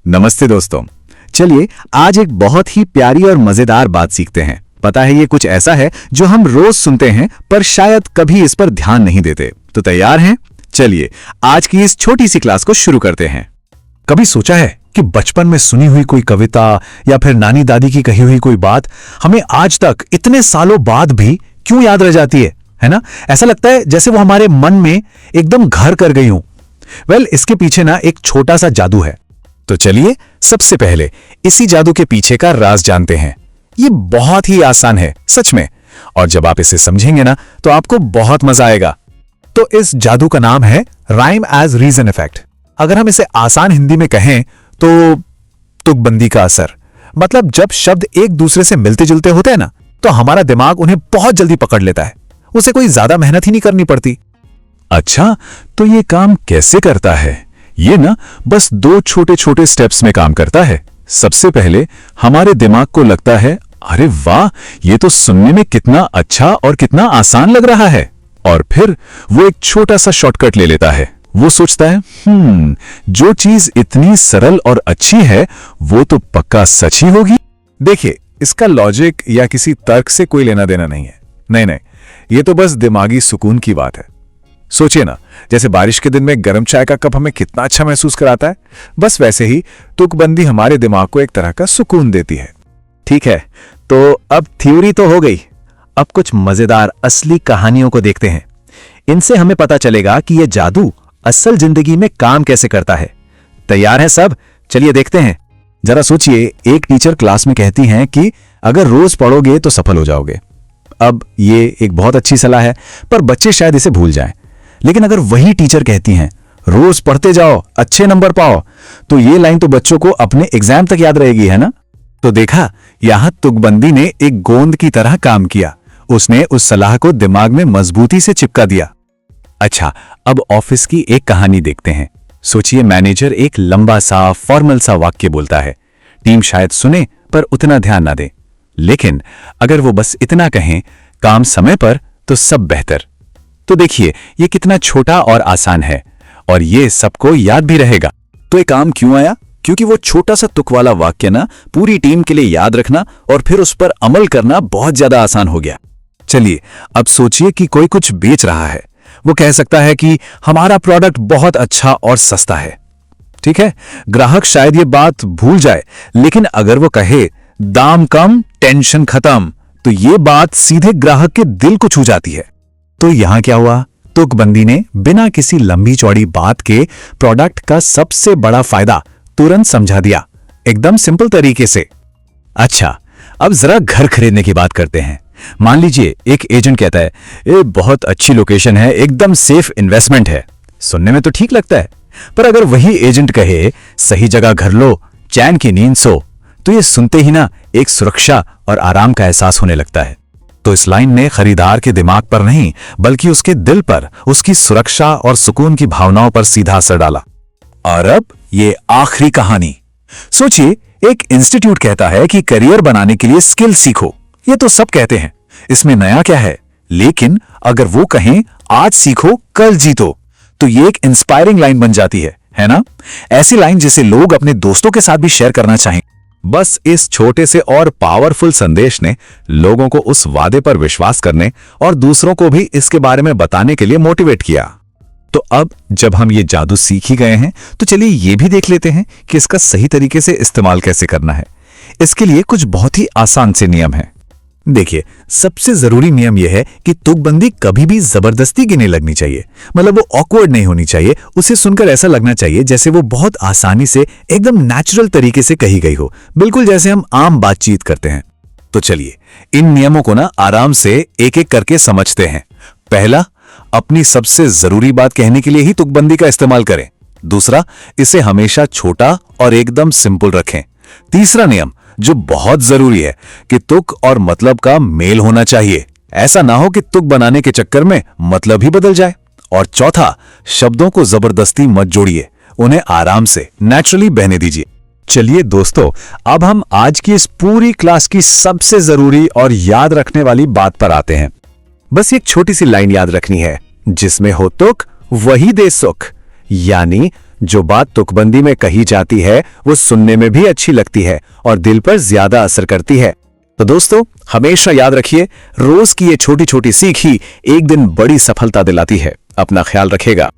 नमस्ते दोस्तों। चलिए आज एक बहुत ही प्यारी और मजेदार बात सीखते हैं। पता है ये कुछ ऐसा है जो हम रोज सुनते हैं पर शायद कभी इस पर ध्यान नहीं देते। तो तैयार हैं? चलिए आज की इस छोटी सी क्लास को शुरू करते हैं। कभी सोचा है कि बचपन में सुनी हुई कोई कविता या फिर नानी दादी की कही हुई कोई बात हमें आज तक इतने सालों बाद भी क्यों याद रह जाती है ना? ऐसा लगता है जैसे वो हमारे मन में एकदम घर कर गई हूं। इसके पीछे ना एक छोटा सा जादू है। तो चलिए सबसे पहले इसी जादू के पीछे का राज जानते हैं। ये बहुत ही आसान है सच में, और जब आप इसे समझेंगे ना तो आपको बहुत मजा आएगा। तो इस जादू का नाम है राइम एज रीजन इफेक्ट। अगर हम इसे आसान हिंदी में कहें तो तुकबंदी का असर। मतलब जब शब्द एक दूसरे से मिलते जुलते होते हैं ना तो हमारा दिमाग उन्हें बहुत जल्दी पकड़ लेता है। उसे कोई ज्यादा मेहनत ही नहीं करनी पड़ती। अच्छा, तो ये काम कैसे करता है? ये ना बस दो छोटे छोटे स्टेप्स में काम करता है। सबसे पहले हमारे दिमाग को लगता है अरे वाह, ये तो सुनने में कितना अच्छा और कितना आसान लग रहा है। और फिर वो एक छोटा सा शॉर्टकट ले लेता है। वो सोचता है जो चीज इतनी सरल और अच्छी है वो तो पक्का सच ही होगी। देखिए, इसका लॉजिक या किसी तर्क से कोई लेना देना नहीं है। नहीं, ये तो बस दिमागी सुकून की बात है। सोचिए ना, जैसे बारिश के दिन में गर्म चाय का कप हमें कितना अच्छा महसूस कराता है, बस वैसे ही तुकबंदी हमारे दिमाग को एक तरह का सुकून देती है। ठीक है, तो अब थ्योरी तो हो गई। अब कुछ मजेदार असली कहानियों को देखते हैं। इनसे हमें पता चलेगा कि यह जादू असल जिंदगी में काम कैसे करता है। तैयार हैं सब? चलिए देखते हैं। जरा सोचिए, एक टीचर क्लास में कहती हैं कि अगर रोज पढ़ोगे तो सफल हो जाओगे। अब ये एक बहुत अच्छी सलाह है, पर बच्चे शायद इसे भूल जाएं। लेकिन अगर वही टीचर कहती हैं रोज पढ़ते जाओ, अच्छे नंबर पाओ, तो ये लाइन तो बच्चों को अपने एग्जाम तक याद रहेगी, है ना? तो देखा, यहां तुकबंदी ने एक गोंद की तरह काम किया। उसने उस सलाह को दिमाग में मजबूती से चिपका दिया। अच्छा, अब ऑफिस की एक कहानी देखते हैं। सोचिए, मैनेजर एक लंबा सा फॉर्मल सा वाक्य बोलता है। टीम शायद सुने पर उतना ध्यान ना दे, लेकिन अगर वो बस इतना कहें काम समय पर, तो सब बेहतर। तो देखिए ये कितना छोटा और आसान है, और ये सबको याद भी रहेगा। तो ये काम क्यों आया? क्योंकि वो छोटा सा तुक वाला वाक्य ना पूरी टीम के लिए याद रखना और फिर उस पर अमल करना बहुत ज्यादा आसान हो गया। चलिए अब सोचिए कि कोई कुछ बेच रहा है। वो कह सकता है कि हमारा प्रोडक्ट बहुत अच्छा और सस्ता है। ठीक है, ग्राहक शायद ये बात भूल जाए, लेकिन अगर वो कहे दाम कम, टेंशन खत्म, तो ये बात सीधे ग्राहक के दिल को छू जाती है। तो यहां क्या हुआ? तुकबंदी ने बिना किसी लंबी चौड़ी बात के प्रोडक्ट का सबसे बड़ा फायदा तुरंत समझा दिया, एकदम सिंपल तरीके से। अच्छा, अब जरा घर खरीदने की बात करते हैं। मान लीजिए एक एजेंट कहता है ये बहुत अच्छी लोकेशन है, एकदम सेफ इन्वेस्टमेंट है। सुनने में तो ठीक लगता है, पर अगर वही एजेंट कहे सही जगह घर लो, चैन की नींद सो, तो ये सुनते ही ना एक सुरक्षा और आराम का एहसास होने लगता है। तो इस लाइन ने खरीदार के दिमाग पर नहीं बल्कि उसके दिल पर, उसकी सुरक्षा और सुकून की भावनाओं पर सीधा असर डाला। और अब ये आखिरी कहानी। सोचिए, एक इंस्टीट्यूट कहता है कि करियर बनाने के लिए स्किल सीखो। ये तो सब कहते हैं, इसमें नया क्या है? लेकिन अगर वो कहें आज सीखो कल जीतो, तो ये एक इंस्पायरिंग लाइन बन जाती है ना? ऐसी लाइन जिसे लोग अपने दोस्तों के साथ भी शेयर करना चाहें। बस इस छोटे से और पावरफुल संदेश ने लोगों को उस वादे पर विश्वास करने और दूसरों को भी इसके बारे में बताने के लिए मोटिवेट किया। तो अब जब हम ये जादू सीख ही गए हैं, तो चलिए ये भी देख लेते हैं कि इसका सही तरीके से इस्तेमाल कैसे करना है। इसके लिए कुछ बहुत ही आसान से नियम हैं। देखिए, सबसे जरूरी नियम यह है कि तुकबंदी कभी भी जबरदस्ती की नहीं लगनी चाहिए। मतलब वो ऑकवर्ड नहीं होनी चाहिए। उसे सुनकर ऐसा लगना चाहिए जैसे वो बहुत आसानी से, एकदम नेचुरल तरीके से कही गई हो, बिल्कुल जैसे हम आम बातचीत करते हैं। तो चलिए इन नियमों को ना आराम से एक एक करके समझते हैं। पहला, अपनी सबसे जरूरी बात कहने के लिए ही तुकबंदी का इस्तेमाल करें। दूसरा, इसे हमेशा छोटा और एकदम सिंपल रखें। तीसरा नियम जो बहुत जरूरी है कि तुक और मतलब का मेल होना चाहिए। ऐसा ना हो कि तुक बनाने के चक्कर में मतलब ही बदल जाए। और चौथा, शब्दों को जबरदस्ती मत जोड़िए, उन्हें आराम से नेचुरली बहने दीजिए। चलिए दोस्तों, अब हम आज की इस पूरी क्लास की सबसे जरूरी और याद रखने वाली बात पर आते हैं। बस एक छोटी सी लाइन याद रखनी है, जिसमें हो तुक वही दे सुख। यानी जो बात तुकबंदी में कही जाती है वो सुनने में भी अच्छी लगती है और दिल पर ज्यादा असर करती है। तो दोस्तों, हमेशा याद रखिए, रोज की ये छोटी छोटी सीख ही एक दिन बड़ी सफलता दिलाती है। अपना ख्याल रखिएगा।